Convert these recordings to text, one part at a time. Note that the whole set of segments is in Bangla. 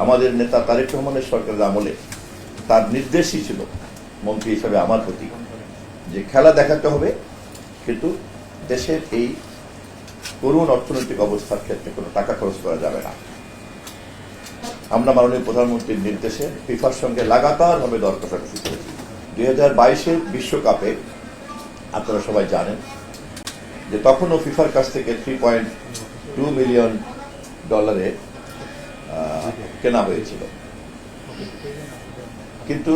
আমাদের নেতা তারেক রহমানের সরকারের আমলে তার নির্দেশই ছিল মন্ত্রী হিসাবে আমার প্রতি যে খেলা দেখাতে হবে, কিন্তু দেশের এই করুণ অর্থনৈতিক অবস্থার ক্ষেত্রে কোনো টাকা খরচ করা যাবে না। আমরা মাননীয় প্রধানমন্ত্রীর নির্দেশে ফিফার সঙ্গে লাগাতারভাবে দর কষাকষি করেছি। 2022-এর বিশ্বকাপে আপনারা সবাই জানেন যে তখনও ফিফার কাছ থেকে $3.2 মিলিয়ন কেনা হয়েছিল, কিন্তু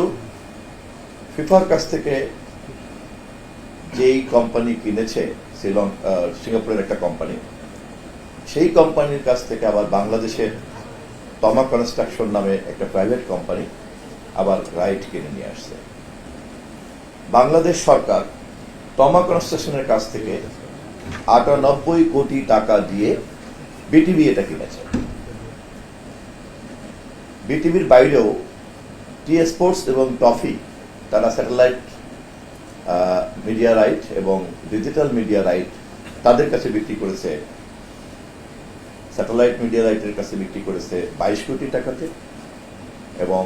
ফিফার কাছ থেকে যেই কোম্পানি কিনেছে সিঙ্গাপুরের একটা কোম্পানি, সেই কোম্পানির কাছ থেকে আবার বাংলাদেশের তমা কনস্ট্রাকশন নামে একটা প্রাইভেট কোম্পানি আবার রাইট কিনে নিয়ে আসছে। বাংলাদেশ সরকার তমা কনস্ট্রাকশনের কাছ থেকে 98 কোটি টাকা দিয়ে বিটিভি এটা কিনেছে। বিটিভির বাইরেও টি স্পোর্টস এবং টফি তারা স্যাটেলাইট মিডিয়া রাইট এবং ডিজিটাল মিডিয়া রাইট তাদের কাছে বিক্রি করেছে। স্যাটেলাইট মিডিয়া রাইটের কাছে বিক্রি করেছে 22 কোটি টাকাতে এবং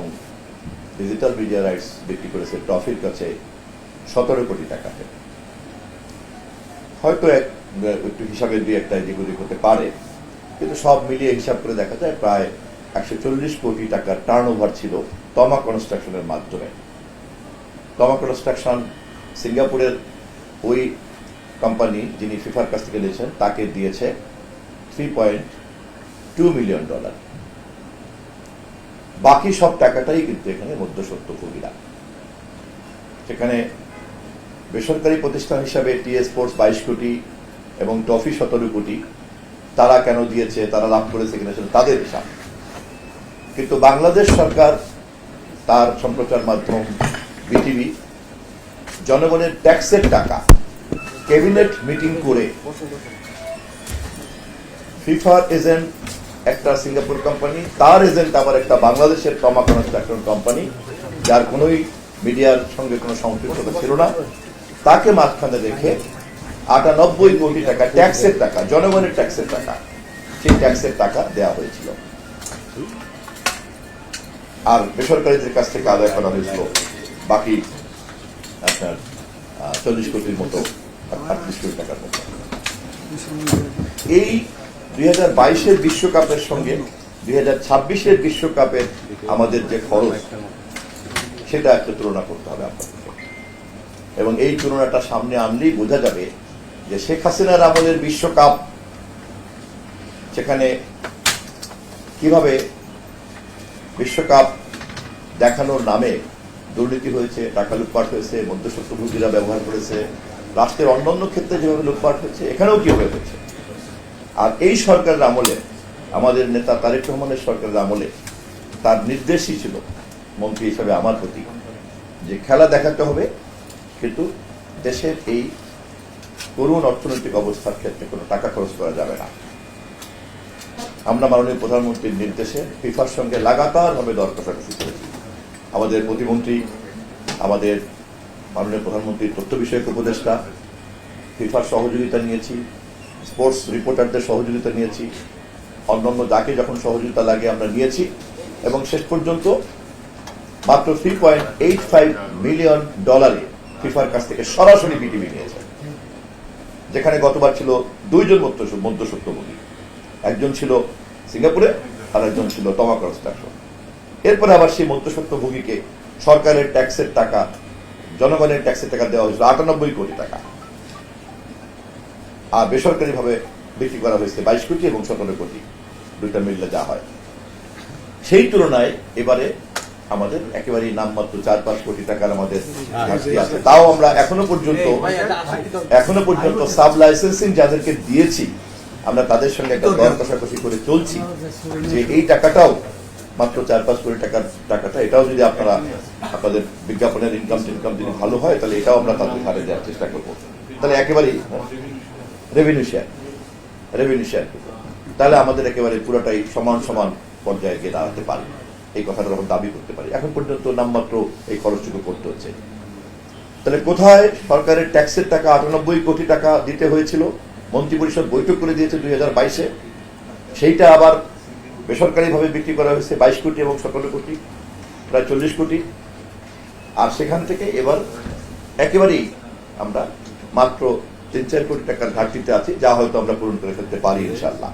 ডিজিটাল মিডিয়া রাইটস বিক্রি করেছে টফির কাছে 17 কোটি টাকাতে। হয়তো একটু হিসাবের দিয়ে একটা এদিক ওদিক হতে পারে, কিন্তু সব মিলিয়ে হিসাব করে দেখা যায় প্রায় 140 কোটি টাকার টার্নওভার ছিল তমা কনস্ট্রাকশনের মাধ্যমে। তমা কনস্ট্রাকশন সিঙ্গাপুরের ওই কোম্পানি যিনি ফিফার কাছ থেকে নিয়েছেন তাকে দিয়েছে $3.2 মিলিয়ন। বাকি সব টাকাটাই কিন্তু এখানে মধ্যস্বত্বভোগীরা। সেখানে বেসরকারি প্রতিষ্ঠান হিসাবে টি স্পোর্টস 22 কোটি এবং টফি 17 কোটি তারা কেন দিয়েছে, তারা লাভ করেছে কিনা সেটা তাদের হিসাব। কিন্তু বাংলাদেশ সরকার তার সম্প্রচার মাধ্যম বিটিভি জনগণের ট্যাক্সের টাকা ক্যাবিনেট মিটিং করে ফিফার এজেন্ট একটা সিঙ্গাপুর কোম্পানি, তার এজেন্ট আবার একটা বাংলাদেশের তমা কনস্ট্রাকশন কোম্পানি, যার কোনোই মিডিয়ার সঙ্গে কোনো সম্পৃক্ততা ছিল না, তাকে মাঝখানে রেখে 98 কোটি টাকা ট্যাক্সের টাকা, জনগণের ট্যাক্সের টাকা, সেই ট্যাক্সের টাকা দেওয়া হয়েছিল। আর বেসরকারিদের কাছ থেকে আদায় করা হয়েছিল বাকি আপনার 40 কোটির মতো, 38 কোটি টাকার মতো। এই 2022-এর বিশ্বকাপের সঙ্গে 2026-এর বিশ্বকাপের আমাদের যে খরচ সেটা একটা তুলনা করতে হবে আপনাদেরকে, এবং এই তুলনাটা সামনে আনলেই বোঝা যাবে যে শেখ হাসিনার আমলের বিশ্বকাপ সেখানে কিভাবে বিশ্বকাপ দেখানোর নামে দুর্নীতি হয়েছে, টাকা লুটপাট হয়েছে, মধ্যস্বত্বভোগীরা ব্যবহার করেছে, রাষ্ট্রের অন্যান্য ক্ষেত্রে যেভাবে লুটপাট হয়েছে এখানেও কিভাবে হয়েছে। আর এই সরকারের আমলে, আমাদের নেতা তারেক রহমানের সরকারের আমলে তার নির্দেশই ছিল মন্ত্রী হিসাবে আমার প্রতি যে খেলা দেখাতে হবে, কিন্তু দেশের এই করুণ অর্থনৈতিক অবস্থার ক্ষেত্রে কোনো টাকা খরচ করা যাবে না। আমরা মাননীয় প্রধানমন্ত্রীর নির্দেশে ফিফার সঙ্গে লাগাতারভাবে দর কষাকষি করেছি। আমাদের প্রতিমন্ত্রী, আমাদের মাননীয় প্রধানমন্ত্রীর তথ্য বিষয়ক উপদেষ্টা, ফিফার সহযোগিতা নিয়েছি, স্পোর্টস রিপোর্টারদের সহযোগিতা নিয়েছি, অন্যান্য যাকে যখন সহযোগিতা লাগে আমরা নিয়েছি, এবং শেষ পর্যন্ত মাত্র $3.85 মিলিয়ন ফিফার কাছ থেকে সরাসরি বিটিভি নিয়েছে, যেখানে গতবার ছিল 2 জন মধ্যস্বত্বভোগী, একজন ছিল সিঙ্গাপুরে আর একজন ছিল তমা কনস্ট্রাকশন। এরপরে আবার সেই মধ্যস্বত্বভোগীকে সরকারের ট্যাক্সের টাকা, জনগণের ট্যাক্সের টাকা দেওয়া হয়েছিল 98 কোটি টাকা, আর বেসরকারিভাবে বিক্রি করা হয়েছে 22 কোটি এবং 17 কোটি, দুইটা মিললে যা হয়। সেই তুলনায় এবারে আমাদের একেবারেই নামমাত্র 4-5 কোটি টাকার আমাদের ঘাটতি আছে। তাও আমরা এখনো পর্যন্ত সাব লাইসেন্সিং যাদেরকে দিয়েছি আমরা তাদের সঙ্গে একটা দর কষাকষি করে চলছি যে এই টাকাটাও মাত্র 4-5 কোটি টাকাটা এটাও যদি আপনারা আপনাদের বিজ্ঞাপনের ইনকাম যদি ভালো হয় তাহলে এটাও আমরা তাদের ধারে দেওয়ার চেষ্টা করবো। তাহলে একেবারেই রেভিনিউ শেয়ার তাহলে আমাদের একেবারে পুরোটাই সমান পর্যায়ে গিয়ে দাঁড়াতে পারি, এই কথাটা যখন দাবি করতে পারি। এখন পর্যন্ত নামমাত্র এই খরচটুকু করতে হচ্ছে। তাহলে কোথায় সরকারের ট্যাক্সের টাকা 98 কোটি টাকা দিতে হয়েছিল, মন্ত্রিপরিষদ বৈঠক করে দিয়েছে 2022-এ, সেইটা আবার বেসরকারিভাবে বিক্রি করা হয়েছে 22 কোটি এবং 17 কোটি, প্রায় 40 কোটি। আর সেখান থেকে এবার একেবারেই আমরা মাত্র 3-4 কোটি টাকার ঘাটতিতে আছি, যা হয়তো আমরা পূরণ করে ফেলতে পারি ইনশাআল্লাহ।